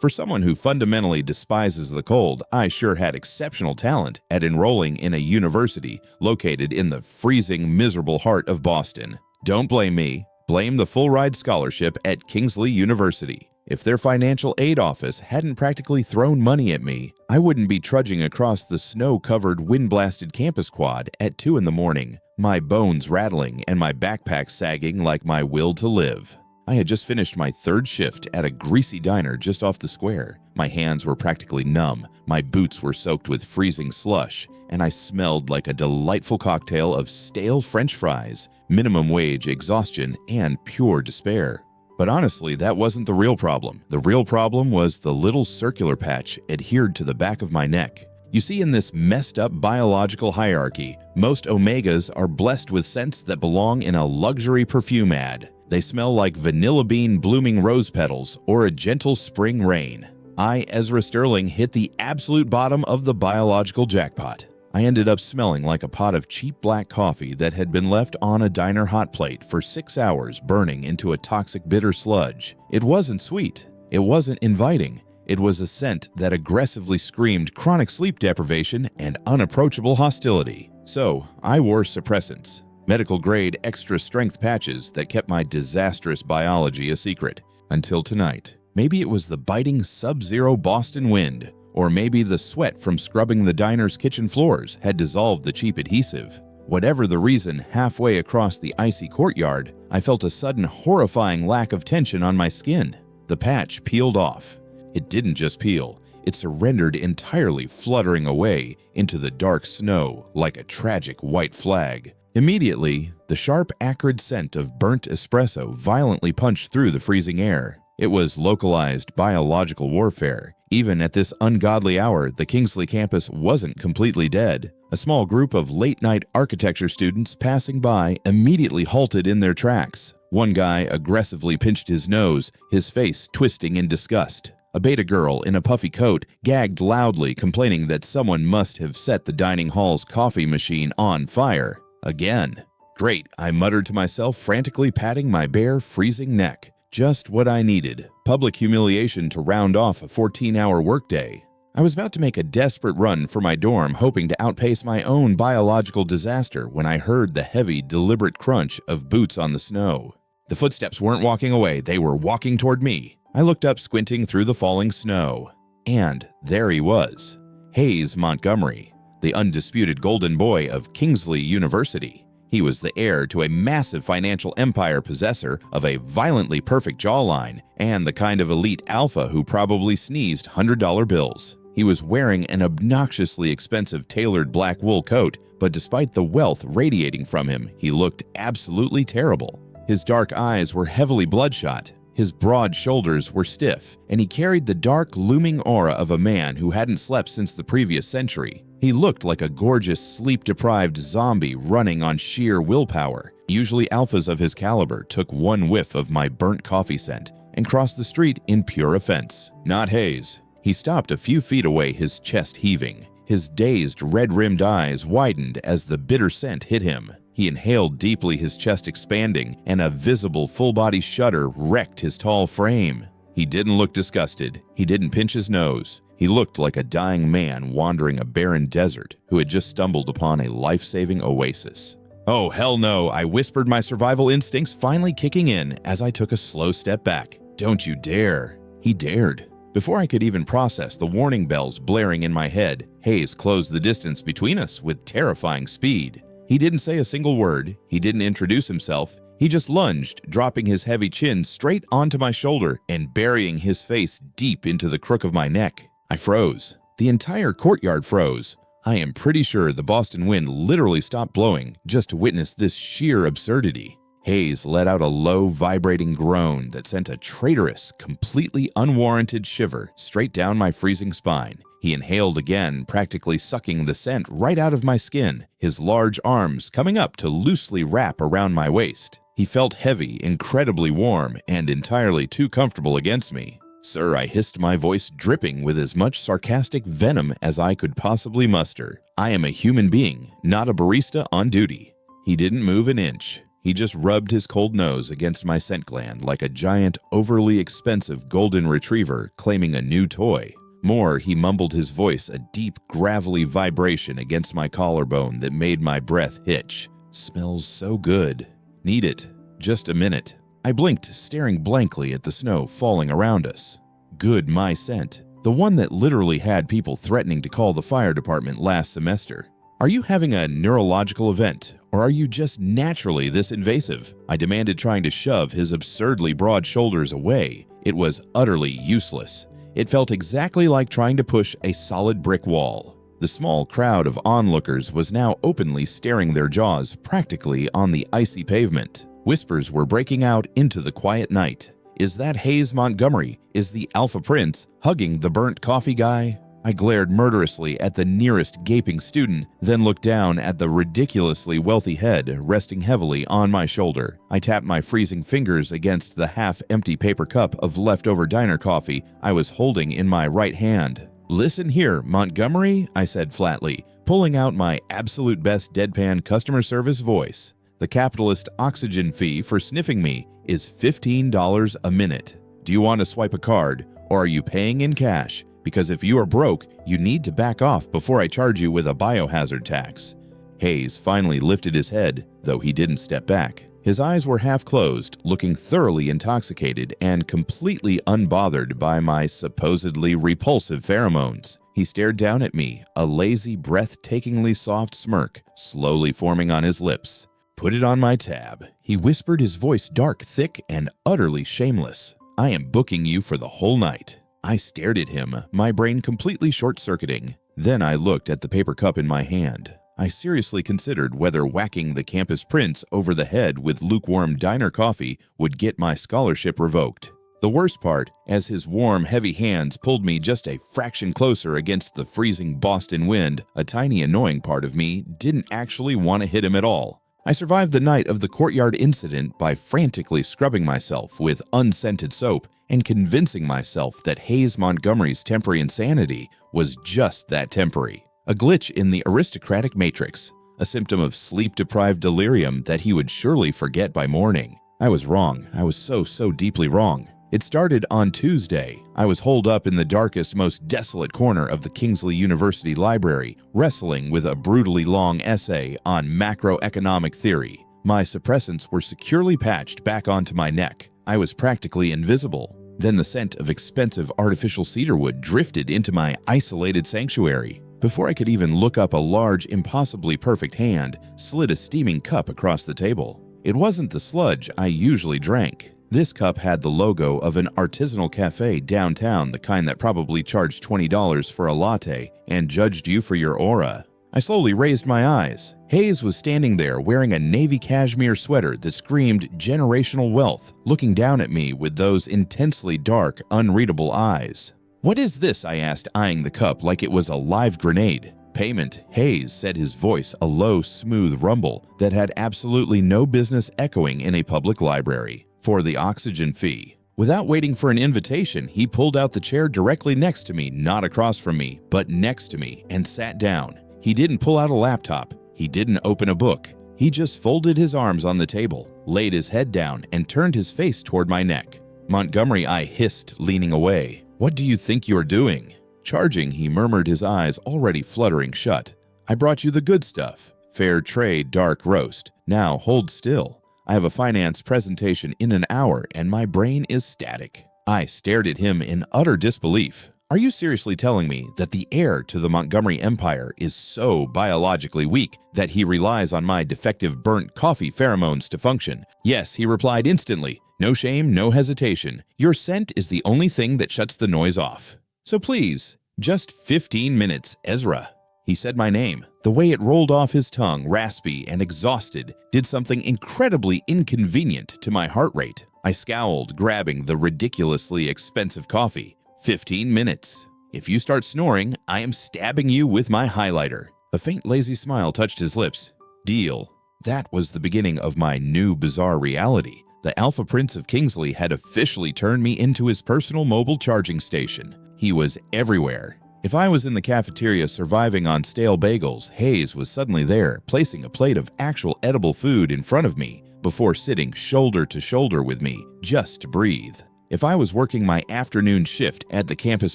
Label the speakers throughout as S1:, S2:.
S1: For someone who fundamentally despises the cold, I sure had exceptional talent at enrolling in a university located in the freezing, miserable heart of Boston. Don't blame me. Blame the full-ride scholarship at Kingsley University. If their financial aid office hadn't practically thrown money at me, I wouldn't be trudging across the snow-covered, wind-blasted campus quad at 2 in the morning, my bones rattling and my backpack sagging like my will to live. I had just finished my third shift at a greasy diner just off the square. My hands were practically numb, my boots were soaked with freezing slush, and I smelled like a delightful cocktail of stale French fries, minimum wage exhaustion, and pure despair. But honestly, that wasn't the real problem. The real problem was the little circular patch adhered to the back of my neck. You see, in this messed up biological hierarchy, most omegas are blessed with scents that belong in a luxury perfume ad. They smell like vanilla bean blooming rose petals or a gentle spring rain. I, Ezra Sterling, hit the absolute bottom of the biological jackpot. I ended up smelling like a pot of cheap black coffee that had been left on a diner hot plate for 6 hours, burning into a toxic bitter sludge. It wasn't sweet. It wasn't inviting. It was a scent that aggressively screamed chronic sleep deprivation and unapproachable hostility. So I wore suppressants. Medical-grade extra-strength patches that kept my disastrous biology a secret. Until tonight. Maybe it was the biting sub-zero Boston wind, or maybe the sweat from scrubbing the diner's kitchen floors had dissolved the cheap adhesive. Whatever the reason, halfway across the icy courtyard, I felt a sudden horrifying lack of tension on my skin. The patch peeled off. It didn't just peel. It surrendered entirely, fluttering away into the dark snow like a tragic white flag. Immediately, the sharp, acrid scent of burnt espresso violently punched through the freezing air. It was localized biological warfare. Even at this ungodly hour, the Kingsley campus wasn't completely dead. A small group of late-night architecture students passing by immediately halted in their tracks. One guy aggressively pinched his nose, his face twisting in disgust. A beta girl in a puffy coat gagged loudly, complaining that someone must have set the dining hall's coffee machine on fire. Again. Great, I muttered to myself, frantically patting my bare, freezing neck. Just what I needed. Public humiliation to round off a 14-hour workday. I was about to make a desperate run for my dorm, hoping to outpace my own biological disaster, when I heard the heavy, deliberate crunch of boots on the snow. The footsteps weren't walking away, they were walking toward me. I looked up, squinting through the falling snow. And there he was. Hayes Montgomery, the undisputed golden boy of Kingsley University. He was the heir to a massive financial empire, possessor of a violently perfect jawline, and the kind of elite alpha who probably sneezed $100 bills. He was wearing an obnoxiously expensive tailored black wool coat, but despite the wealth radiating from him, he looked absolutely terrible. His dark eyes were heavily bloodshot, his broad shoulders were stiff, and he carried the dark, looming aura of a man who hadn't slept since the previous century. He looked like a gorgeous, sleep-deprived zombie running on sheer willpower. Usually alphas of his caliber took one whiff of my burnt coffee scent and crossed the street in pure offense. Not Hayes. He stopped a few feet away, his chest heaving. His dazed, red-rimmed eyes widened as the bitter scent hit him. He inhaled deeply, his chest expanding, and a visible full-body shudder wrecked his tall frame. He didn't look disgusted. He didn't pinch his nose. He looked like a dying man wandering a barren desert who had just stumbled upon a life-saving oasis. Oh, hell no, I whispered, my survival instincts finally kicking in as I took a slow step back. Don't you dare. He dared. Before I could even process the warning bells blaring in my head, Hayes closed the distance between us with terrifying speed. He didn't say a single word. He didn't introduce himself. He just lunged, dropping his heavy chin straight onto my shoulder and burying his face deep into the crook of my neck. I froze. The entire courtyard froze. I am pretty sure the Boston wind literally stopped blowing just to witness this sheer absurdity. Hayes let out a low, vibrating groan that sent a traitorous, completely unwarranted shiver straight down my freezing spine. He inhaled again, practically sucking the scent right out of my skin, his large arms coming up to loosely wrap around my waist. He felt heavy, incredibly warm, and entirely too comfortable against me. Sir, I hissed, my voice dripping with as much sarcastic venom as I could possibly muster. I am a human being, not a barista on duty. He didn't move an inch. He just rubbed his cold nose against my scent gland like a giant, overly expensive golden retriever claiming a new toy. More, he mumbled his voice a deep, gravelly vibration against my collarbone that made my breath hitch. Smells so good. Need it. Just a minute. I blinked, staring blankly at the snow falling around us. Good, my scent. The one that literally had people threatening to call the fire department last semester. Are you having a neurological event, or are you just naturally this invasive? I demanded, trying to shove his absurdly broad shoulders away. It was utterly useless. It felt exactly like trying to push a solid brick wall. The small crowd of onlookers was now openly staring their jaws practically on the icy pavement. Whispers were breaking out into the quiet night. Is that Hayes Montgomery? Is the Alpha Prince hugging the burnt coffee guy? I glared murderously at the nearest gaping student, then looked down at the ridiculously wealthy head resting heavily on my shoulder. I tapped my freezing fingers against the half-empty paper cup of leftover diner coffee I was holding in my right hand. "Listen here, Montgomery," I said flatly, pulling out my absolute best deadpan customer service voice. "The capitalist oxygen fee for sniffing me is $15 a minute. Do you want to swipe a card, or are you paying in cash? Because if you are broke, you need to back off before I charge you with a biohazard tax." Hayes finally lifted his head, though he didn't step back. His eyes were half closed, looking thoroughly intoxicated and completely unbothered by my supposedly repulsive pheromones. He stared down at me, a lazy, breathtakingly soft smirk slowly forming on his lips. "Put it on my tab," he whispered, his voice dark, thick, and utterly shameless. "I am booking you for the whole night." I stared at him, my brain completely short-circuiting. Then I looked at the paper cup in my hand. I seriously considered whether whacking the campus prince over the head with lukewarm diner coffee would get my scholarship revoked. The worst part, as his warm, heavy hands pulled me just a fraction closer against the freezing Boston wind, a tiny annoying part of me didn't actually want to hit him at all. I survived the night of the courtyard incident by frantically scrubbing myself with unscented soap and convincing myself that Hayes Montgomery's temporary insanity was just that temporary. A glitch in the aristocratic matrix, a symptom of sleep-deprived delirium that he would surely forget by morning. I was wrong. I was so deeply wrong. It started on Tuesday. I was holed up in the darkest, most desolate corner of the Kingsley University Library, wrestling with a brutally long essay on macroeconomic theory. My suppressants were securely patched back onto my neck. I was practically invisible. Then the scent of expensive artificial cedarwood drifted into my isolated sanctuary. Before I could even look up, a large, impossibly perfect hand slid a steaming cup across the table. It wasn't the sludge I usually drank. This cup had the logo of an artisanal cafe downtown, the kind that probably charged $20 for a latte and judged you for your aura. I slowly raised my eyes. Hayes was standing there wearing a navy cashmere sweater that screamed generational wealth, looking down at me with those intensely dark, unreadable eyes. "What is this?" I asked, eyeing the cup like it was a live grenade. "Payment," Hayes said, his voice a low, smooth rumble that had absolutely no business echoing in a public library. "For the oxygen fee." Without waiting for an invitation, he pulled out the chair directly next to me, not across from me, but next to me, and sat down. He didn't pull out a laptop. He didn't open a book. He just folded his arms on the table, laid his head down, and turned his face toward my neck. "Montgomery," I hissed, leaning away. "What do you think you're doing?" "Charging," he murmured, his eyes already fluttering shut. "I brought you the good stuff. Fair trade, dark roast. Now hold still. I have a finance presentation in an hour, and my brain is static." I stared at him in utter disbelief. "Are you seriously telling me that the heir to the Montgomery Empire is so biologically weak that he relies on my defective burnt coffee pheromones to function?" "Yes," he replied instantly. "No shame, no hesitation. Your scent is the only thing that shuts the noise off. So please, just 15 minutes, Ezra." He said my name. The way it rolled off his tongue, raspy and exhausted, did something incredibly inconvenient to my heart rate. I scowled, grabbing the ridiculously expensive coffee. 15 minutes. If you start snoring, I am stabbing you with my highlighter. A faint, lazy smile touched his lips. Deal. That was the beginning of my new bizarre reality. The Alpha Prince of Kingsley had officially turned me into his personal mobile charging station. He was everywhere. If I was in the cafeteria surviving on stale bagels, Hayes was suddenly there, placing a plate of actual edible food in front of me, before sitting shoulder to shoulder with me just to breathe. If I was working my afternoon shift at the campus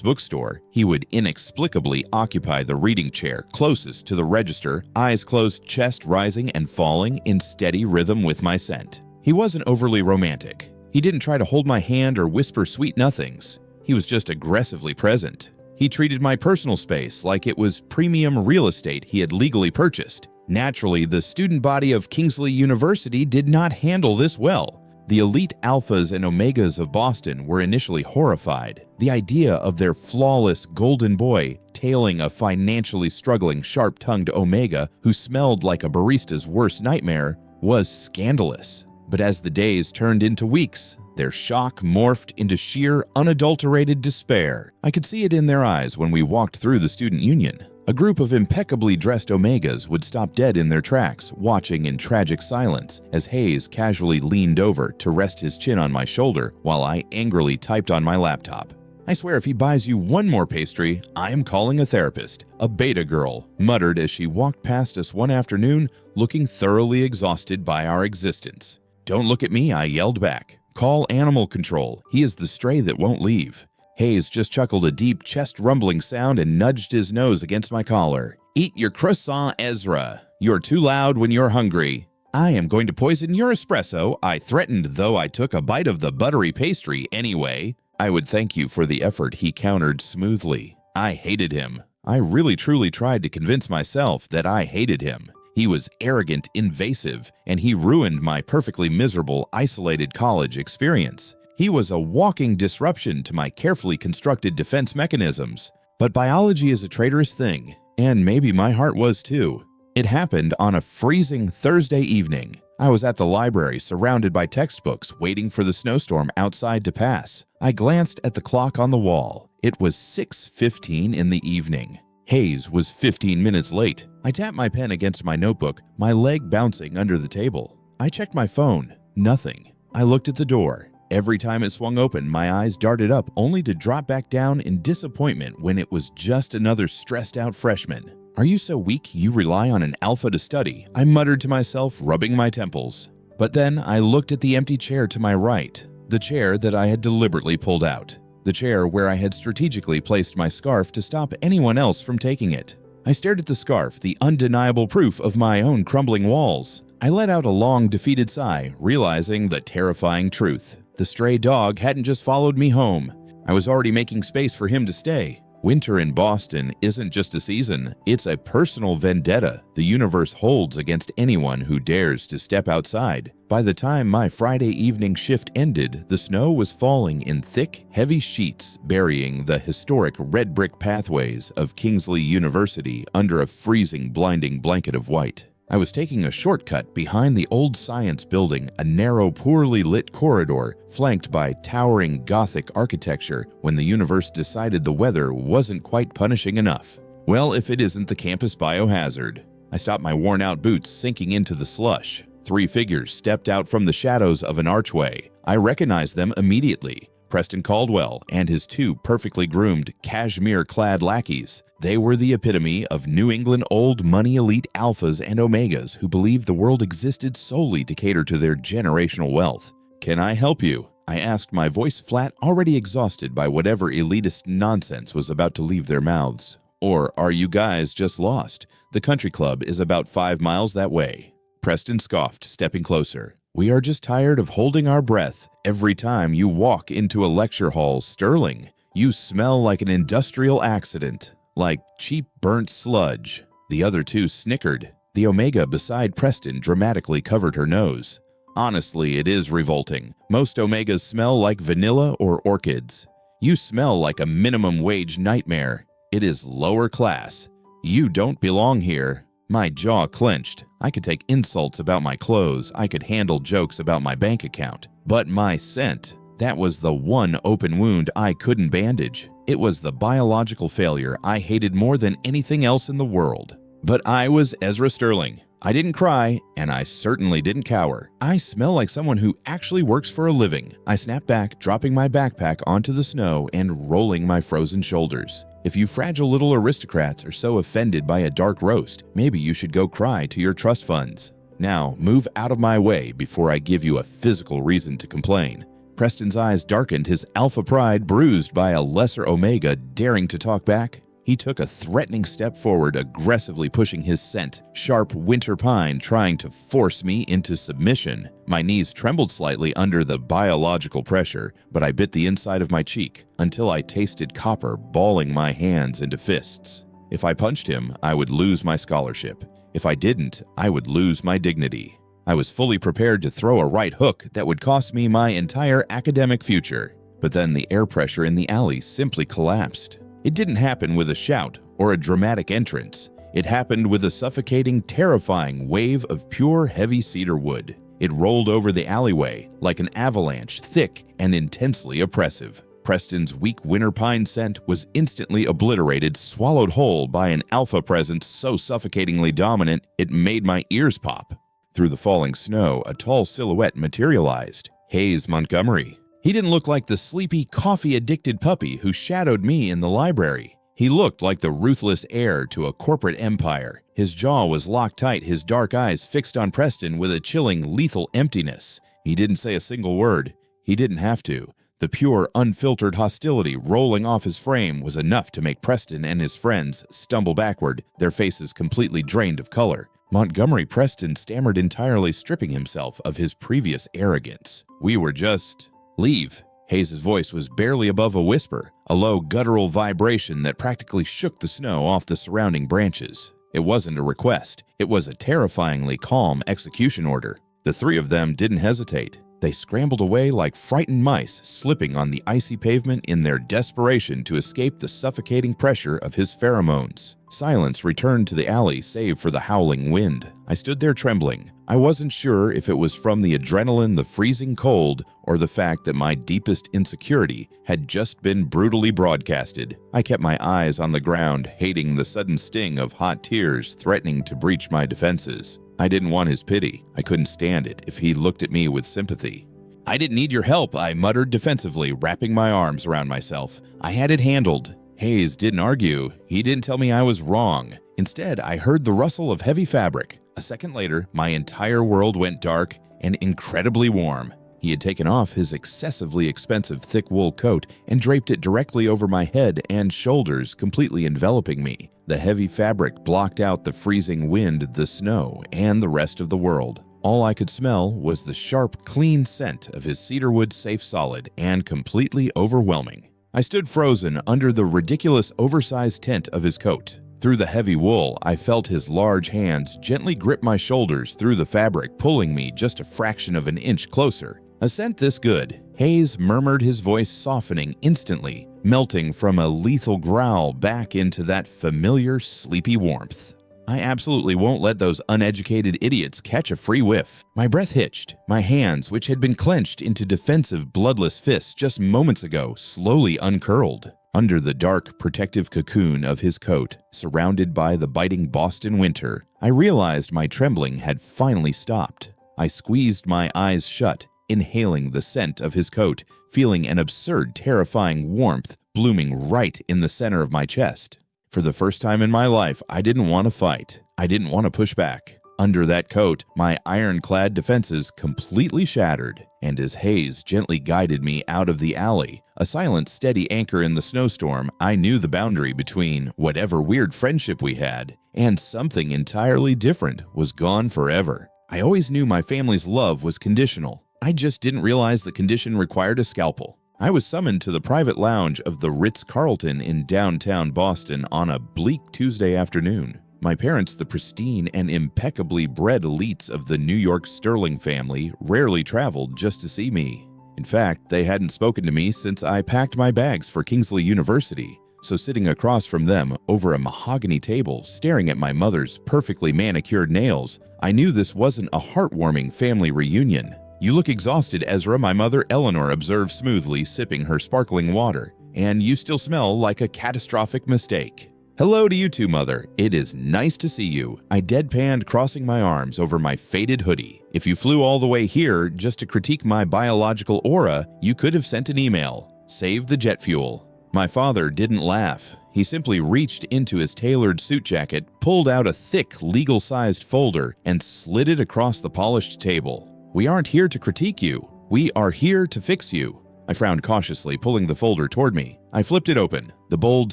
S1: bookstore, he would inexplicably occupy the reading chair closest to the register, eyes closed, chest rising and falling in steady rhythm with my scent. He wasn't overly romantic. He didn't try to hold my hand or whisper sweet nothings. He was just aggressively present. He treated my personal space like it was premium real estate he had legally purchased. Naturally, the student body of Kingsley University did not handle this well. The elite alphas and omegas of Boston were initially horrified. The idea of their flawless golden boy tailing a financially struggling sharp-tongued omega who smelled like a barista's worst nightmare was scandalous. But as the days turned into weeks, their shock morphed into sheer, unadulterated despair. I could see it in their eyes when we walked through the student union. A group of impeccably dressed omegas would stop dead in their tracks, watching in tragic silence as Hayes casually leaned over to rest his chin on my shoulder while I angrily typed on my laptop. "I swear if he buys you one more pastry, I am calling a therapist," a beta girl muttered as she walked past us one afternoon, looking thoroughly exhausted by our existence. "Don't look at me," I yelled back. "Call animal control. He is the stray that won't leave." Hayes just chuckled a deep chest-rumbling sound and nudged his nose against my collar. "Eat your croissant, Ezra. You're too loud when you're hungry." "I am going to poison your espresso," I threatened, though I took a bite of the buttery pastry anyway. "I would thank you for the effort," he countered smoothly. I hated him. I really truly tried to convince myself that I hated him. He was arrogant, invasive, and he ruined my perfectly miserable, isolated college experience. He was a walking disruption to my carefully constructed defense mechanisms. But biology is a traitorous thing, and maybe my heart was too. It happened on a freezing Thursday evening. I was at the library surrounded by textbooks, waiting for the snowstorm outside to pass. I glanced at the clock on the wall. It was 6:15 in the evening. Hayes was 15 minutes late. I tapped my pen against my notebook, my leg bouncing under the table. I checked my phone. Nothing. I looked at the door. Every time it swung open, my eyes darted up only to drop back down in disappointment when it was just another stressed-out freshman. "Are you so weak you rely on an alpha to study?" I muttered to myself, rubbing my temples. But then I looked at the empty chair to my right, the chair that I had deliberately pulled out, the chair where I had strategically placed my scarf to stop anyone else from taking it. I stared at the scarf, the undeniable proof of my own crumbling walls. I let out a long, defeated sigh, realizing the terrifying truth. The stray dog hadn't just followed me home. I was already making space for him to stay. Winter in Boston isn't just a season, it's a personal vendetta the universe holds against anyone who dares to step outside. By the time my Friday evening shift ended, the snow was falling in thick, heavy sheets, burying the historic red brick pathways of Kingsley University under a freezing, blinding blanket of white. I was taking a shortcut behind the old science building, a narrow, poorly lit corridor flanked by towering Gothic architecture when the universe decided the weather wasn't quite punishing enough. Well, if it isn't the campus biohazard. I stopped my worn-out boots sinking into the slush. 3 figures stepped out from the shadows of an archway. I recognized them immediately. Preston Caldwell and his 2 perfectly groomed, cashmere-clad lackeys. They were the epitome of New England old money elite alphas and omegas who believed the world existed solely to cater to their generational wealth. "Can I help you?" I asked, my voice flat, already exhausted by whatever elitist nonsense was about to leave their mouths. "Or are you guys just lost? The country club is about 5 miles that way." Preston scoffed, stepping closer. "We are just tired of holding our breath every time you walk into a lecture hall, Sterling. You smell like an industrial accident. Like cheap burnt sludge." The other 2 snickered. The omega beside Preston dramatically covered her nose. "Honestly, it is revolting. Most omegas smell like vanilla or orchids. You smell like a minimum wage nightmare. It is lower class. You don't belong here." My jaw clenched. I could take insults about my clothes. I could handle jokes about my bank account. But my scent, that was the one open wound I couldn't bandage. It was the biological failure I hated more than anything else in the world. But I was Ezra Sterling. I didn't cry, and I certainly didn't cower. I smell like someone who actually works for a living. I snapped back, dropping my backpack onto the snow and rolling my frozen shoulders. If you fragile little aristocrats are so offended by a dark roast, maybe you should go cry to your trust funds. Now, move out of my way before I give you a physical reason to complain." Preston's eyes darkened, his alpha pride bruised by a lesser omega daring to talk back. He took a threatening step forward, aggressively pushing his scent, sharp winter pine, trying to force me into submission. My knees trembled slightly under the biological pressure, but I bit the inside of my cheek until I tasted copper balling my hands into fists. If I punched him, I would lose my scholarship. If I didn't, I would lose my dignity. I was fully prepared to throw a right hook that would cost me my entire academic future. But then the air pressure in the alley simply collapsed. It didn't happen with a shout or a dramatic entrance. It happened with a suffocating, terrifying wave of pure heavy cedar wood. It rolled over the alleyway like an avalanche, thick and intensely oppressive. Preston's weak winter pine scent was instantly obliterated, swallowed whole by an alpha presence so suffocatingly dominant it made my ears pop. Through the falling snow, a tall silhouette materialized. Hayes Montgomery. He didn't look like the sleepy, coffee-addicted puppy who shadowed me in the library. He looked like the ruthless heir to a corporate empire. His jaw was locked tight, his dark eyes fixed on Preston with a chilling, lethal emptiness. He didn't say a single word. He didn't have to. The pure, unfiltered hostility rolling off his frame was enough to make Preston and his friends stumble backward, their faces completely drained of color. Montgomery Preston stammered, entirely stripping himself of his previous arrogance. "We were just... leave." Hayes' voice was barely above a whisper, a low guttural vibration that practically shook the snow off the surrounding branches. It wasn't a request. It was a terrifyingly calm execution order. The three of them didn't hesitate. They scrambled away like frightened mice, slipping on the icy pavement in their desperation to escape the suffocating pressure of his pheromones. Silence returned to the alley save for the howling wind. I stood there trembling. I wasn't sure if it was from the adrenaline, the freezing cold, or the fact that my deepest insecurity had just been brutally broadcasted. I kept my eyes on the ground, hating the sudden sting of hot tears threatening to breach my defenses. I didn't want his pity. I couldn't stand it if he looked at me with sympathy. "I didn't need your help," I muttered defensively, wrapping my arms around myself. "I had it handled." Hayes didn't argue. He didn't tell me I was wrong. Instead, I heard the rustle of heavy fabric. A second later, my entire world went dark and incredibly warm. He had taken off his excessively expensive thick wool coat and draped it directly over my head and shoulders, completely enveloping me. The heavy fabric blocked out the freezing wind, the snow, and the rest of the world. All I could smell was the sharp, clean scent of his cedarwood safe solid, and completely overwhelming. I stood frozen under the ridiculous oversized tent of his coat. Through the heavy wool, I felt his large hands gently grip my shoulders through the fabric, pulling me just a fraction of an inch closer. A scent this good, Hayes murmured, his voice softening instantly, melting from a lethal growl back into that familiar, sleepy warmth. I absolutely won't let those uneducated idiots catch a free whiff. My breath hitched. My hands, which had been clenched into defensive, bloodless fists just moments ago, slowly uncurled. Under the dark, protective cocoon of his coat, surrounded by the biting Boston winter, I realized my trembling had finally stopped. I squeezed my eyes shut, inhaling the scent of his coat, feeling an absurd, terrifying warmth blooming right in the center of my chest. For the first time in my life, I didn't want to fight. I didn't want to push back. Under that coat, my ironclad defenses completely shattered, and as Hayes gently guided me out of the alley, a silent, steady anchor in the snowstorm, I knew the boundary between whatever weird friendship we had and something entirely different was gone forever. I always knew my family's love was conditional. I just didn't realize the condition required a scalpel. I was summoned to the private lounge of the Ritz-Carlton in downtown Boston on a bleak Tuesday afternoon. My parents, the pristine and impeccably bred elites of the New York Sterling family, rarely traveled just to see me. In fact, they hadn't spoken to me since I packed my bags for Kingsley University. So sitting across from them over a mahogany table, staring at my mother's perfectly manicured nails, I knew this wasn't a heartwarming family reunion. "You look exhausted, Ezra," my mother Eleanor observed smoothly, sipping her sparkling water. "And you still smell like a catastrophic mistake." "Hello to you too, Mother. It is nice to see you," I deadpanned, crossing my arms over my faded hoodie. "If you flew all the way here just to critique my biological aura, you could have sent an email. Save the jet fuel." My father didn't laugh. He simply reached into his tailored suit jacket, pulled out a thick, legal-sized folder, and slid it across the polished table. "We aren't here to critique you. We are here to fix you." I frowned cautiously, pulling the folder toward me. I flipped it open. The bold,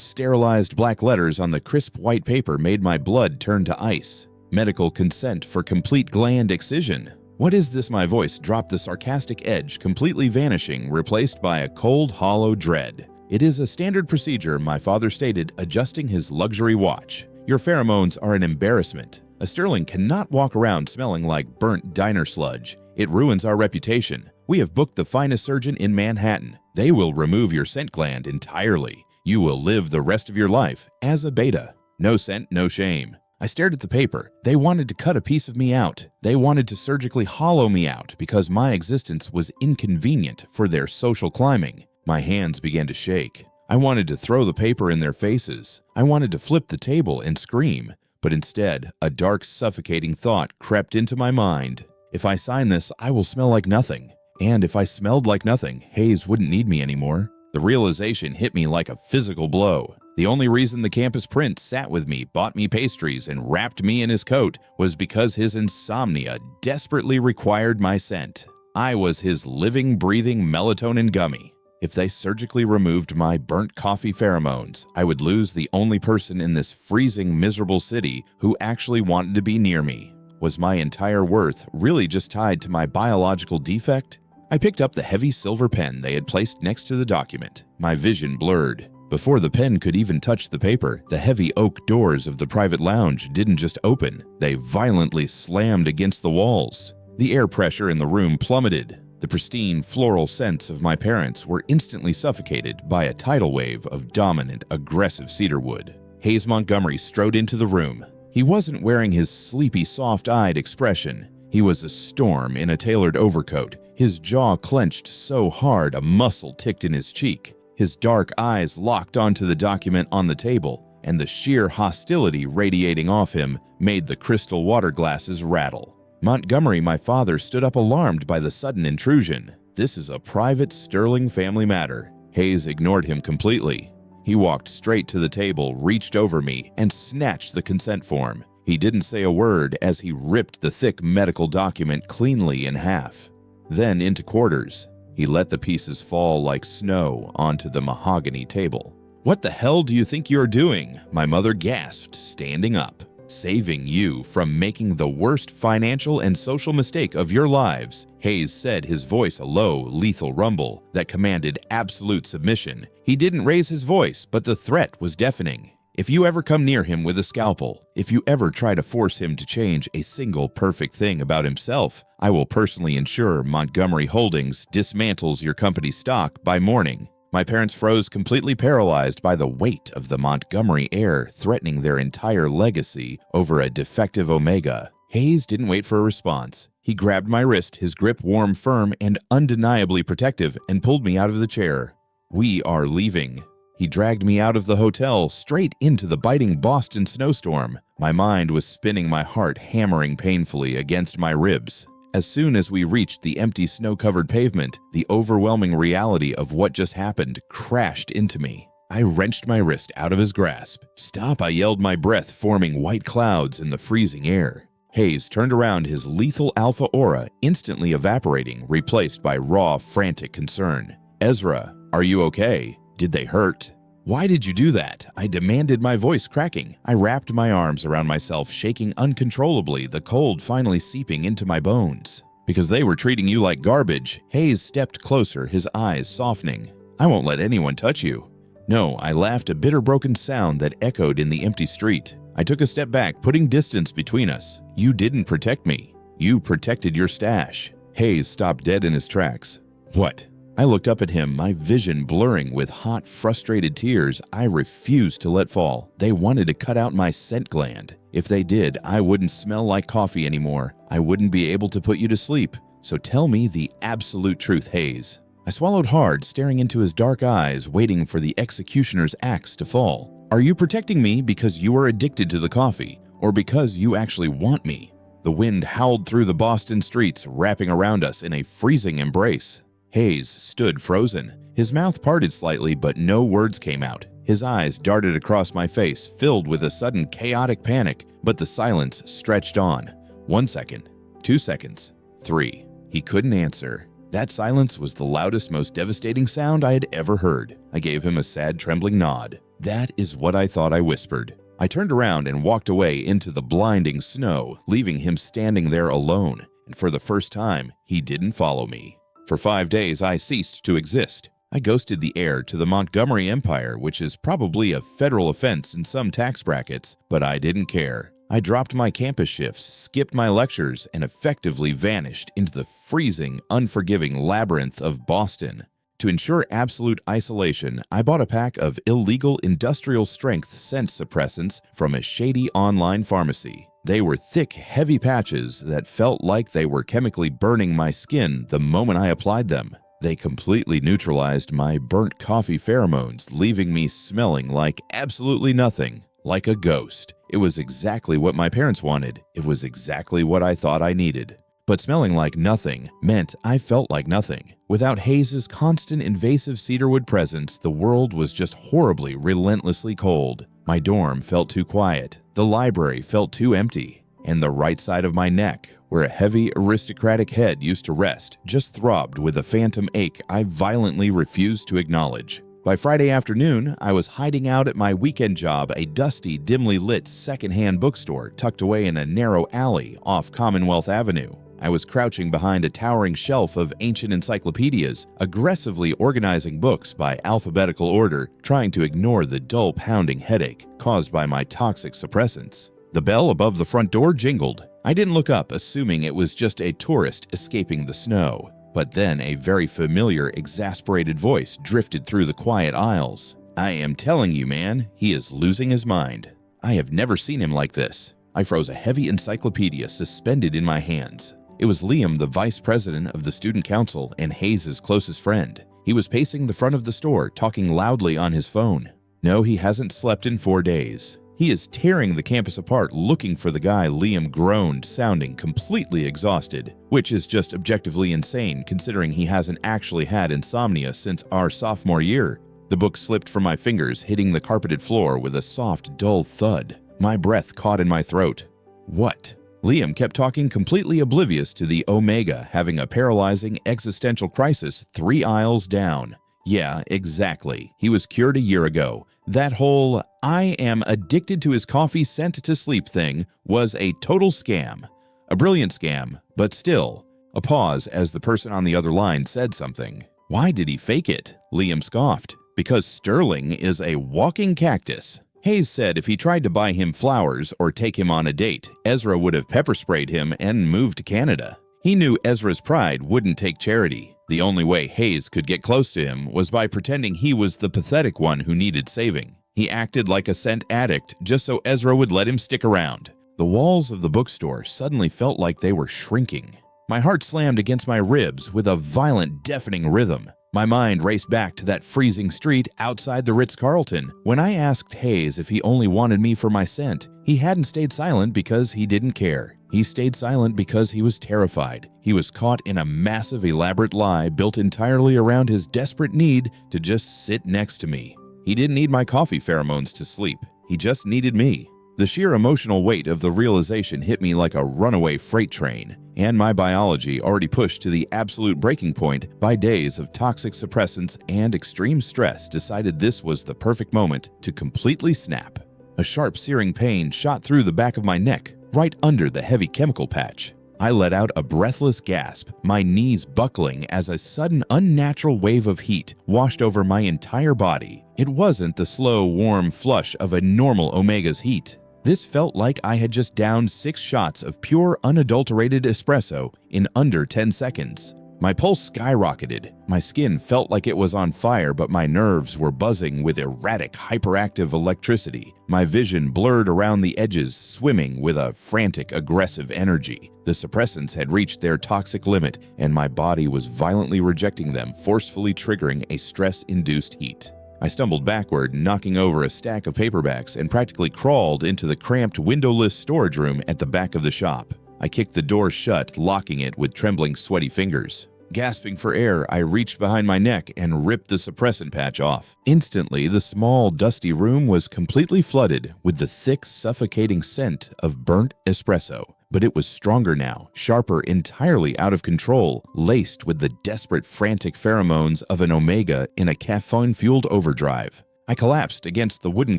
S1: sterilized black letters on the crisp white paper made my blood turn to ice. "Medical consent for complete gland excision." What is this? My voice dropped the sarcastic edge, completely vanishing, replaced by a cold, hollow dread. "It is a standard procedure," my father stated, adjusting his luxury watch. "Your pheromones are an embarrassment. A Sterling cannot walk around smelling like burnt diner sludge. It ruins our reputation. We have booked the finest surgeon in Manhattan. They will remove your scent gland entirely. You will live the rest of your life as a beta. No scent, no shame." I stared at the paper. They wanted to cut a piece of me out. They wanted to surgically hollow me out because my existence was inconvenient for their social climbing. My hands began to shake. I wanted to throw the paper in their faces. I wanted to flip the table and scream. But instead, a dark, suffocating thought crept into my mind. If I sign this, I will smell like nothing. And if I smelled like nothing, Hayes wouldn't need me anymore. The realization hit me like a physical blow. The only reason the campus prince sat with me, bought me pastries, and wrapped me in his coat was because his insomnia desperately required my scent. I was his living, breathing melatonin gummy. If they surgically removed my burnt coffee pheromones, I would lose the only person in this freezing, miserable city who actually wanted to be near me. Was my entire worth really just tied to my biological defect? I picked up the heavy silver pen they had placed next to the document. My vision blurred. Before the pen could even touch the paper, the heavy oak doors of the private lounge didn't just open, they violently slammed against the walls. The air pressure in the room plummeted. The pristine, floral scents of my parents were instantly suffocated by a tidal wave of dominant, aggressive cedarwood. Hayes Montgomery strode into the room. He wasn't wearing his sleepy, soft-eyed expression. He was a storm in a tailored overcoat, his jaw clenched so hard a muscle ticked in his cheek. His dark eyes locked onto the document on the table, and the sheer hostility radiating off him made the crystal water glasses rattle. Montgomery, my father, stood up alarmed by the sudden intrusion. "This is a private Sterling family matter." Hayes ignored him completely. He walked straight to the table, reached over me, and snatched the consent form. He didn't say a word as he ripped the thick medical document cleanly in half. Then into quarters. He let the pieces fall like snow onto the mahogany table. "What the hell do you think you're doing?" my mother gasped, standing up. "Saving you from making the worst financial and social mistake of your lives," Hayes said, his voice a low, lethal rumble that commanded absolute submission. He didn't raise his voice, but the threat was deafening. "If you ever come near him with a scalpel, if you ever try to force him to change a single perfect thing about himself, I will personally ensure Montgomery Holdings dismantles your company's stock by morning." My parents froze, completely paralyzed by the weight of the Montgomery heir threatening their entire legacy over a defective Omega. Hayes didn't wait for a response. He grabbed my wrist, his grip warm, firm, and undeniably protective, and pulled me out of the chair. "We are leaving." He dragged me out of the hotel, straight into the biting Boston snowstorm. My mind was spinning, my heart hammering painfully against my ribs. As soon as we reached the empty snow-covered pavement, the overwhelming reality of what just happened crashed into me. I wrenched my wrist out of his grasp. "Stop," I yelled, my breath forming white clouds in the freezing air. Hayes turned around, his lethal alpha aura instantly evaporating, replaced by raw, frantic concern. "Ezra, are you okay? Did they hurt?" "Why did you do that?" I demanded, my voice cracking. I wrapped my arms around myself, shaking uncontrollably, the cold finally seeping into my bones. "Because they were treating you like garbage." Hayes stepped closer, his eyes softening. "I won't let anyone touch you." "No," I laughed, a bitter broken sound that echoed in the empty street. I took a step back, putting distance between us. "You didn't protect me. You protected your stash." Hayes stopped dead in his tracks. "What?" I looked up at him, my vision blurring with hot, frustrated tears I refused to let fall. They wanted to cut out my scent gland. If they did, I wouldn't smell like coffee anymore. I wouldn't be able to put you to sleep. So tell me the absolute truth, Hayes. I swallowed hard, staring into his dark eyes, waiting for the executioner's axe to fall. Are you protecting me because you are addicted to the coffee, or because you actually want me? The wind howled through the Boston streets, wrapping around us in a freezing embrace. Hayes stood frozen. His mouth parted slightly, but no words came out. His eyes darted across my face, filled with a sudden chaotic panic, but the silence stretched on. 1 second, 2 seconds, 3. He couldn't answer. That silence was the loudest, most devastating sound I had ever heard. I gave him a sad, trembling nod. That is what I thought I whispered. I turned around and walked away into the blinding snow, leaving him standing there alone. And for the first time, he didn't follow me. For 5 days, I ceased to exist. I ghosted the heir to the Montgomery Empire, which is probably a federal offense in some tax brackets, but I didn't care. I dropped my campus shifts, skipped my lectures, and effectively vanished into the freezing, unforgiving labyrinth of Boston. To ensure absolute isolation, I bought a pack of illegal industrial-strength scent suppressants from a shady online pharmacy. They were thick, heavy patches that felt like they were chemically burning my skin the moment I applied them. They completely neutralized my burnt coffee pheromones, leaving me smelling like absolutely nothing, like a ghost. It was exactly what my parents wanted. It was exactly what I thought I needed. But smelling like nothing meant I felt like nothing. Without Hayes' constant invasive cedarwood presence, the world was just horribly, relentlessly cold. My dorm felt too quiet. The library felt too empty. And the right side of my neck, where a heavy, aristocratic head used to rest, just throbbed with a phantom ache I violently refused to acknowledge. By Friday afternoon, I was hiding out at my weekend job, a dusty, dimly lit secondhand bookstore tucked away in a narrow alley off Commonwealth Avenue. I was crouching behind a towering shelf of ancient encyclopedias, aggressively organizing books by alphabetical order, trying to ignore the dull pounding headache caused by my toxic suppressants. The bell above the front door jingled. I didn't look up, assuming it was just a tourist escaping the snow. But then a very familiar, exasperated voice drifted through the quiet aisles. "I am telling you, man, he is losing his mind." I have never seen him like this. I froze a heavy encyclopedia suspended in my hands. It was Liam, the vice president of the student council and Hayes' closest friend. He was pacing the front of the store, talking loudly on his phone. No, he hasn't slept in 4 days. He is tearing the campus apart looking for the guy Liam groaned, sounding completely exhausted, which is just objectively insane considering he hasn't actually had insomnia since our sophomore year. The book slipped from my fingers, hitting the carpeted floor with a soft, dull thud. My breath caught in my throat. What? Liam kept talking, completely oblivious to the Omega having a paralyzing existential crisis 3 aisles down. Yeah, exactly. He was cured a year ago. That whole "I am addicted to his coffee sent to sleep" thing was a total scam. A brilliant scam, but still. A pause as the person on the other line said something. Why did he fake it? Liam scoffed. Because Sterling is a walking cactus. Hayes said if he tried to buy him flowers or take him on a date, Ezra would have pepper sprayed him and moved to Canada. He knew Ezra's pride wouldn't take charity. The only way Hayes could get close to him was by pretending he was the pathetic one who needed saving. He acted like a scent addict just so Ezra would let him stick around. The walls of the bookstore suddenly felt like they were shrinking. My heart slammed against my ribs with a violent, deafening rhythm. My mind raced back to that freezing street outside the Ritz-Carlton. When I asked Hayes if he only wanted me for my scent, he hadn't stayed silent because he didn't care. He stayed silent because he was terrified. He was caught in a massive, elaborate lie built entirely around his desperate need to just sit next to me. He didn't need my coffee pheromones to sleep. He just needed me. The sheer emotional weight of the realization hit me like a runaway freight train, and my biology, already pushed to the absolute breaking point by days of toxic suppressants and extreme stress, decided this was the perfect moment to completely snap. A sharp, searing pain shot through the back of my neck, right under the heavy chemical patch. I let out a breathless gasp, my knees buckling as a sudden unnatural wave of heat washed over my entire body. It wasn't the slow, warm flush of a normal Omega's heat. This felt like I had just downed 6 shots of pure, unadulterated espresso in under 10 seconds. My pulse skyrocketed. My skin felt like it was on fire, but my nerves were buzzing with erratic, hyperactive electricity. My vision blurred around the edges, swimming with a frantic, aggressive energy. The suppressants had reached their toxic limit, and my body was violently rejecting them, forcefully triggering a stress-induced heat. I stumbled backward, knocking over a stack of paperbacks, and practically crawled into the cramped, windowless storage room at the back of the shop. I kicked the door shut, locking it with trembling, sweaty fingers. Gasping for air, I reached behind my neck and ripped the suppressant patch off. Instantly, the small, dusty room was completely flooded with the thick, suffocating scent of burnt espresso. But it was stronger now, sharper, entirely out of control, laced with the desperate, frantic pheromones of an omega in a caffeine-fueled overdrive. I collapsed against the wooden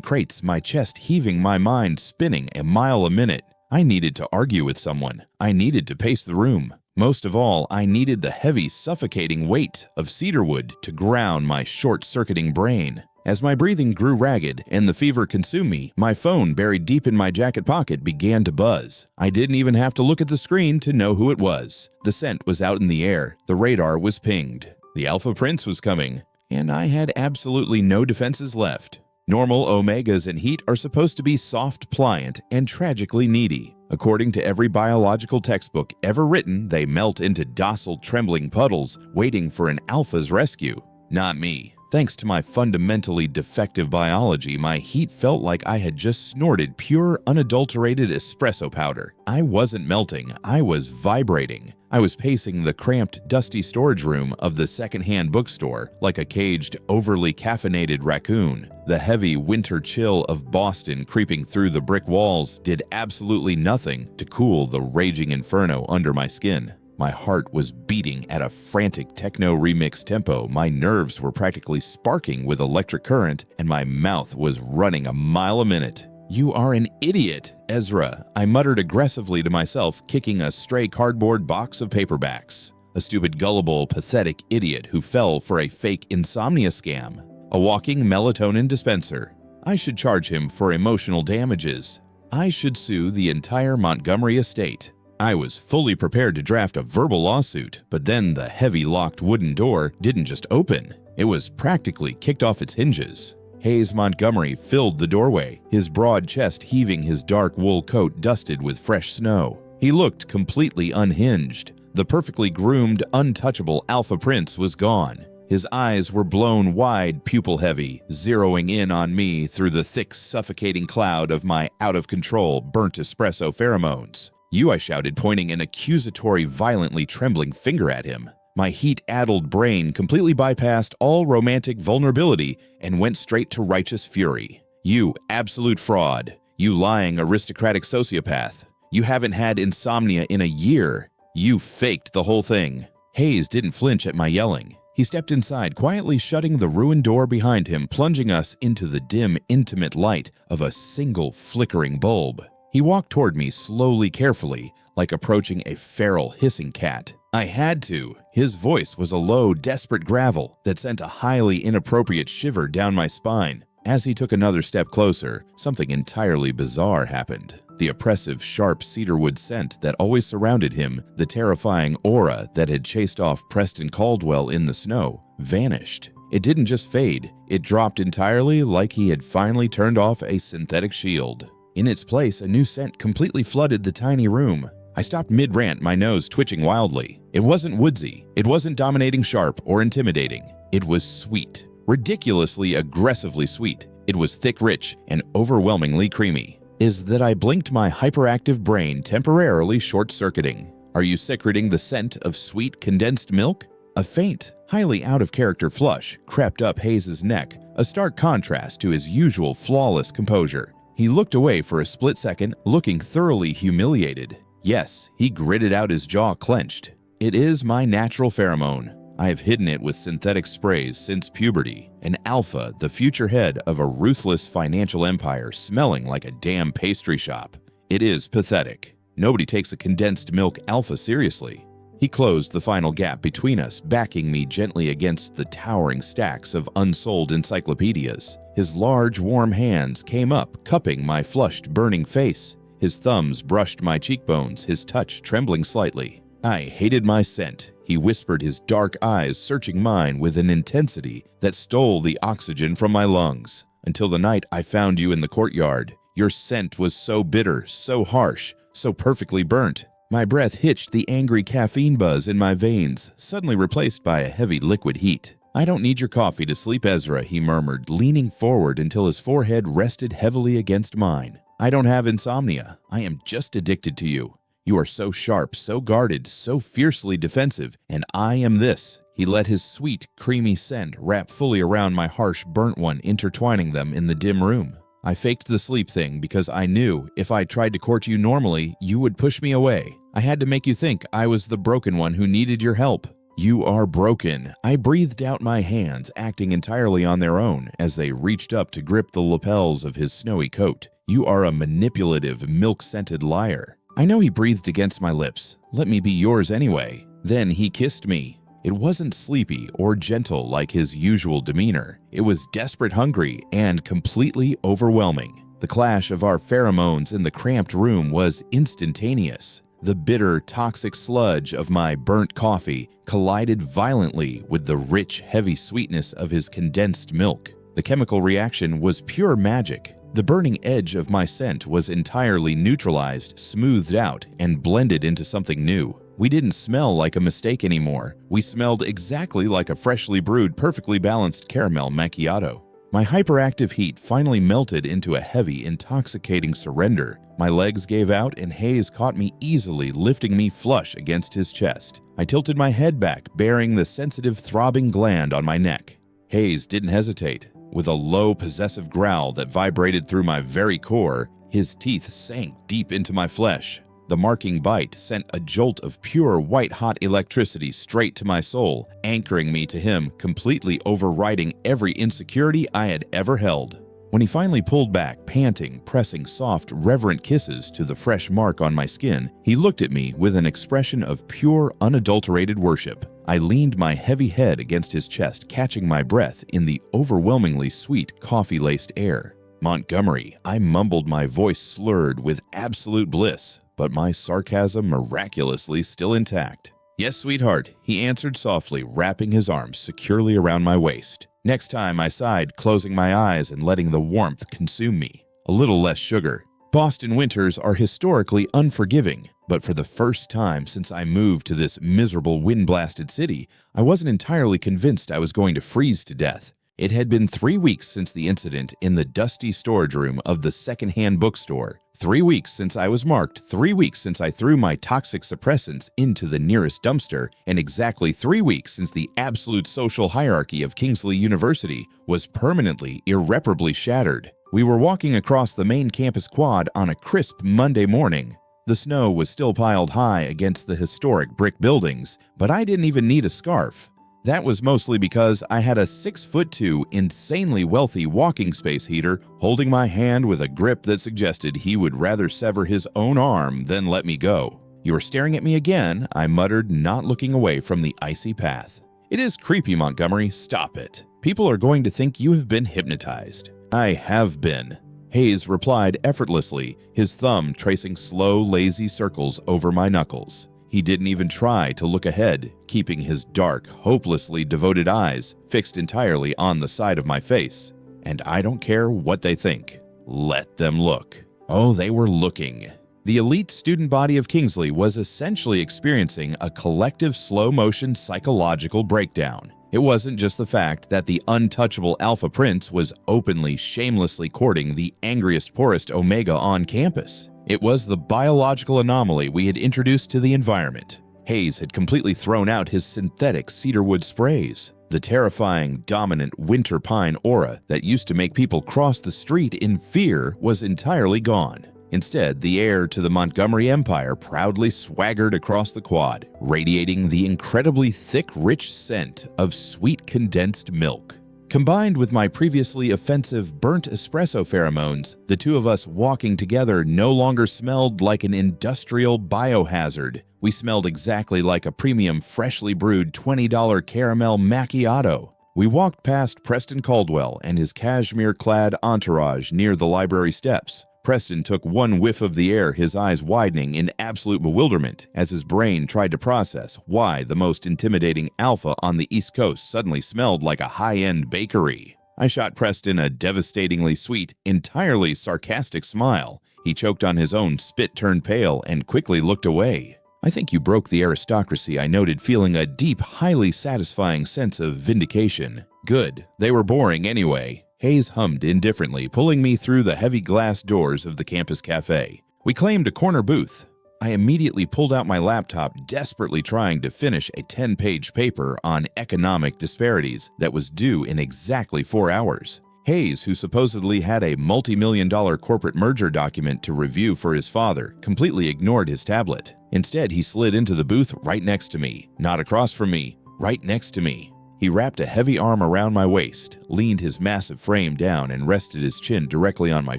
S1: crates, my chest heaving, my mind spinning a mile a minute. I needed to argue with someone. I needed to pace the room. Most of all, I needed the heavy, suffocating weight of cedarwood to ground my short-circuiting brain. As my breathing grew ragged and the fever consumed me, my phone buried deep in my jacket pocket began to buzz. I didn't even have to look at the screen to know who it was. The scent was out in the air. The radar was pinged. The Alpha Prince was coming, and I had absolutely no defenses left. Normal omegas in heat are supposed to be soft, pliant, and tragically needy. According to every biological textbook ever written, they melt into docile, trembling puddles, waiting for an alpha's rescue. Not me. Thanks to my fundamentally defective biology, my heat felt like I had just snorted pure, unadulterated espresso powder. I wasn't melting, I was vibrating. I was pacing the cramped, dusty storage room of the secondhand bookstore like a caged, overly caffeinated raccoon. The heavy winter chill of Boston creeping through the brick walls did absolutely nothing to cool the raging inferno under my skin. My heart was beating at a frantic techno remix tempo, my nerves were practically sparking with electric current, and my mouth was running a mile a minute. "You are an idiot, Ezra," I muttered aggressively to myself, kicking a stray cardboard box of paperbacks. A stupid, gullible, pathetic idiot who fell for a fake insomnia scam. A walking melatonin dispenser. I should charge him for emotional damages. I should sue the entire Montgomery estate. I was fully prepared to draft a verbal lawsuit, but then the heavy locked wooden door didn't just open. It was practically kicked off its hinges. Hayes Montgomery filled the doorway, his broad chest heaving, his dark wool coat dusted with fresh snow. He looked completely unhinged. The perfectly groomed, untouchable Alpha Prince was gone. His eyes were blown wide, pupil-heavy, zeroing in on me through the thick, suffocating cloud of my out-of-control, burnt espresso pheromones. "You," I shouted, pointing an accusatory, violently trembling finger at him. My heat-addled brain completely bypassed all romantic vulnerability and went straight to righteous fury. "You absolute fraud. You lying aristocratic sociopath. You haven't had insomnia in a year. You faked the whole thing." Hayes didn't flinch at my yelling. He stepped inside, quietly shutting the ruined door behind him, plunging us into the dim, intimate light of a single flickering bulb. He walked toward me slowly, carefully, like approaching a feral, hissing cat. I had to. His voice was a low, desperate gravel that sent a highly inappropriate shiver down my spine. As he took another step closer, something entirely bizarre happened. The oppressive, sharp cedarwood scent that always surrounded him, the terrifying aura that had chased off Preston Caldwell in the snow, vanished. It didn't just fade, it dropped entirely, like he had finally turned off a synthetic shield. In its place, a new scent completely flooded the tiny room. I stopped mid-rant, my nose twitching wildly. It wasn't woodsy. It wasn't dominating sharp or intimidating. It was sweet. Ridiculously, aggressively sweet. It was thick, rich, and overwhelmingly creamy. Is that I blinked my hyperactive brain, temporarily short-circuiting. Are you secreting the scent of sweet condensed milk? A faint, highly out-of-character flush crept up Hayes' neck, a stark contrast to his usual flawless composure. He looked away for a split second, looking thoroughly humiliated. Yes, he gritted out, his jaw clenched. It is my natural pheromone. I have hidden it with synthetic sprays since puberty. An alpha, the future head of a ruthless financial empire smelling like a damn pastry shop. It is pathetic. Nobody takes a condensed milk alpha seriously. He closed the final gap between us, backing me gently against the towering stacks of unsold encyclopedias. His large, warm hands came up, cupping my flushed, burning face. His thumbs brushed my cheekbones, his touch trembling slightly. I hated my scent. He whispered, his dark eyes searching mine with an intensity that stole the oxygen from my lungs. Until the night I found you in the courtyard. Your scent was so bitter, so harsh, so perfectly burnt. My breath hitched the angry caffeine buzz in my veins, suddenly replaced by a heavy liquid heat. "I don't need your coffee to sleep, Ezra," he murmured, leaning forward until his forehead rested heavily against mine. "I don't have insomnia. I am just addicted to you. You are so sharp, so guarded, so fiercely defensive, and I am this." He let his sweet, creamy scent wrap fully around my harsh, burnt one, intertwining them in the dim room. I faked the sleep thing because I knew if I tried to court you normally, you would push me away. I had to make you think I was the broken one who needed your help. "You are broken." I breathed out, my hands acting entirely on their own as they reached up to grip the lapels of his snowy coat. "You are a manipulative, milk-scented liar." I know he breathed against my lips. "Let me be yours anyway." Then he kissed me. It wasn't sleepy or gentle like his usual demeanor. It was desperate, hungry, and completely overwhelming. The clash of our pheromones in the cramped room was instantaneous. The bitter, toxic sludge of my burnt coffee collided violently with the rich, heavy sweetness of his condensed milk. The chemical reaction was pure magic. The burning edge of my scent was entirely neutralized, smoothed out, and blended into something new. We didn't smell like a mistake anymore. We smelled exactly like a freshly brewed, perfectly balanced caramel macchiato. My hyperactive heat finally melted into a heavy, intoxicating surrender. My legs gave out and Hayes caught me easily, lifting me flush against his chest. I tilted my head back, bearing the sensitive, throbbing gland on my neck. Hayes didn't hesitate. With a low, possessive growl that vibrated through my very core, his teeth sank deep into my flesh. The marking bite sent a jolt of pure white-hot electricity straight to my soul, anchoring me to him, completely overriding every insecurity I had ever held. When he finally pulled back, panting, pressing soft, reverent kisses to the fresh mark on my skin, he looked at me with an expression of pure, unadulterated worship. I leaned my heavy head against his chest, catching my breath in the overwhelmingly sweet, coffee-laced air. "Montgomery," I mumbled, my voice slurred with absolute bliss, but my sarcasm miraculously still intact. "Yes, sweetheart," he answered softly, wrapping his arms securely around my waist. Next time I sighed, closing my eyes and letting the warmth consume me. A little less sugar. Boston winters are historically unforgiving, but for the first time since I moved to this miserable wind-blasted city, I wasn't entirely convinced I was going to freeze to death. It had been 3 weeks since the incident in the dusty storage room of the second-hand bookstore. 3 weeks since I was marked, 3 weeks since I threw my toxic suppressants into the nearest dumpster, and exactly 3 weeks since the absolute social hierarchy of Kingsley University was permanently, irreparably shattered. We were walking across the main campus quad on a crisp Monday morning. The snow was still piled high against the historic brick buildings, but I didn't even need a scarf. That was mostly because I had a 6'2", insanely wealthy walking space heater holding my hand with a grip that suggested he would rather sever his own arm than let me go. "You are staring at me again," I muttered, not looking away from the icy path. "It is creepy, Montgomery. Stop it. People are going to think you have been hypnotized." "I have been," Hayes replied effortlessly, his thumb tracing slow, lazy circles over my knuckles. He didn't even try to look ahead, keeping his dark, hopelessly devoted eyes fixed entirely on the side of my face. And I don't care what they think. Let them look. Oh, they were looking. The elite student body of Kingsley was essentially experiencing a collective slow-motion psychological breakdown. It wasn't just the fact that the untouchable Alpha Prince was openly, shamelessly courting the angriest, poorest Omega on campus. It was the biological anomaly we had introduced to the environment. Hayes had completely thrown out his synthetic cedarwood sprays. The terrifying, dominant winter pine aura that used to make people cross the street in fear was entirely gone. Instead, the heir to the Montgomery Empire proudly swaggered across the quad, radiating the incredibly thick, rich scent of sweet condensed milk. Combined with my previously offensive burnt espresso pheromones, the two of us walking together no longer smelled like an industrial biohazard. We smelled exactly like a premium, freshly brewed $20 caramel macchiato. We walked past Preston Caldwell and his cashmere-clad entourage near the library steps. Preston took one whiff of the air, his eyes widening in absolute bewilderment as his brain tried to process why the most intimidating alpha on the East Coast suddenly smelled like a high-end bakery. I shot Preston a devastatingly sweet, entirely sarcastic smile. He choked on his own spit, turned pale, and quickly looked away. "I think you broke the aristocracy," I noted, feeling a deep, highly satisfying sense of vindication. "Good. They were boring anyway." Hayes hummed indifferently, pulling me through the heavy glass doors of the campus cafe. We claimed a corner booth. I immediately pulled out my laptop, desperately trying to finish a 10-page paper on economic disparities that was due in exactly 4 hours. Hayes, who supposedly had a multi-million-dollar corporate merger document to review for his father, completely ignored his tablet. Instead, he slid into the booth right next to me, not across from me, right next to me. He wrapped a heavy arm around my waist, leaned his massive frame down, and rested his chin directly on my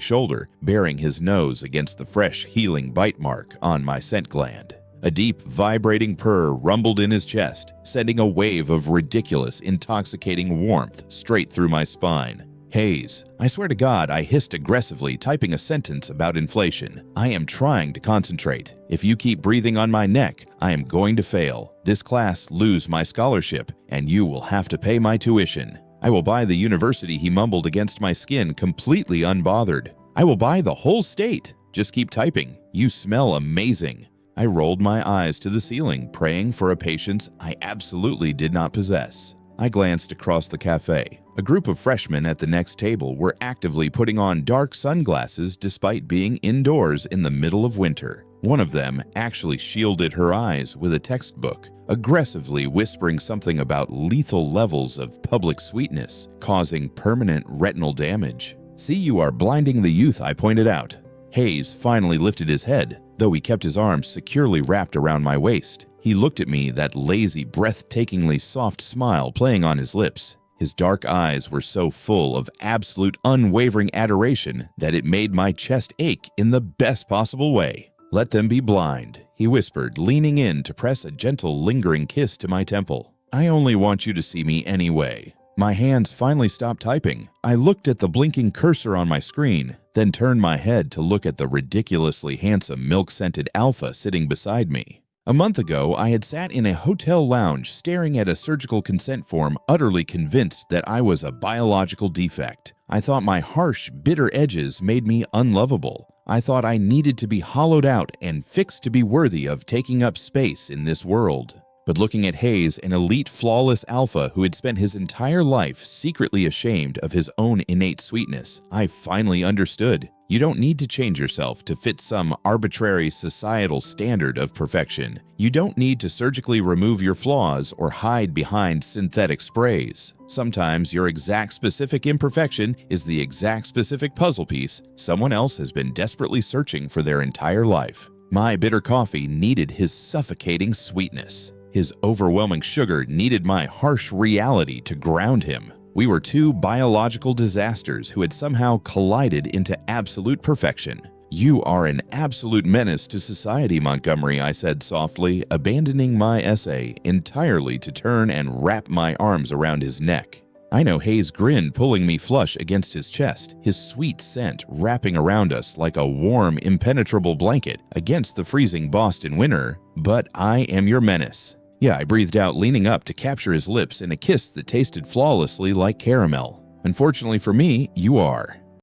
S1: shoulder, bearing his nose against the fresh, healing bite mark on my scent gland. A deep, vibrating purr rumbled in his chest, sending a wave of ridiculous, intoxicating warmth straight through my spine. Hayes, I swear to God, I hissed aggressively, typing a sentence about inflation. I am trying to concentrate. If you keep breathing on my neck, I am going to fail. This class lose my scholarship, and you will have to pay my tuition. I will buy the university, he mumbled against my skin, completely unbothered. I will buy the whole state. Just keep typing. You smell amazing. I rolled my eyes to the ceiling, praying for a patience I absolutely did not possess. I glanced across the cafe. A group of freshmen at the next table were actively putting on dark sunglasses despite being indoors in the middle of winter. One of them actually shielded her eyes with a textbook, aggressively whispering something about lethal levels of public sweetness, causing permanent retinal damage. See, you are blinding the youth, I pointed out. Hayes finally lifted his head, though he kept his arms securely wrapped around my waist. He looked at me, that lazy, breathtakingly soft smile playing on his lips. His dark eyes were so full of absolute unwavering adoration that it made my chest ache in the best possible way. Let them be blind, he whispered, leaning in to press a gentle, lingering kiss to my temple. I only want you to see me anyway. My hands finally stopped typing. I looked at the blinking cursor on my screen, then turned my head to look at the ridiculously handsome milk-scented alpha sitting beside me. A month ago, I had sat in a hotel lounge staring at a surgical consent form, utterly convinced that I was a biological defect. I thought my harsh, bitter edges made me unlovable. I thought I needed to be hollowed out and fixed to be worthy of taking up space in this world. But looking at Hayes, an elite, flawless alpha who had spent his entire life secretly ashamed of his own innate sweetness, I finally understood. You don't need to change yourself to fit some arbitrary societal standard of perfection. You don't need to surgically remove your flaws or hide behind synthetic sprays. Sometimes your exact specific imperfection is the exact specific puzzle piece someone else has been desperately searching for their entire life. My bitter coffee needed his suffocating sweetness. His overwhelming sugar needed my harsh reality to ground him. We were two biological disasters who had somehow collided into absolute perfection. You are an absolute menace to society, Montgomery, I said softly, abandoning my essay entirely to turn and wrap my arms around his neck. I know Hayes grinned, pulling me flush against his chest, his sweet scent wrapping around us like a warm, impenetrable blanket against the freezing Boston winter. But I am your menace. Yeah, I breathed out, leaning up to capture his lips in a kiss that tasted flawlessly like caramel. Unfortunately for me, you are.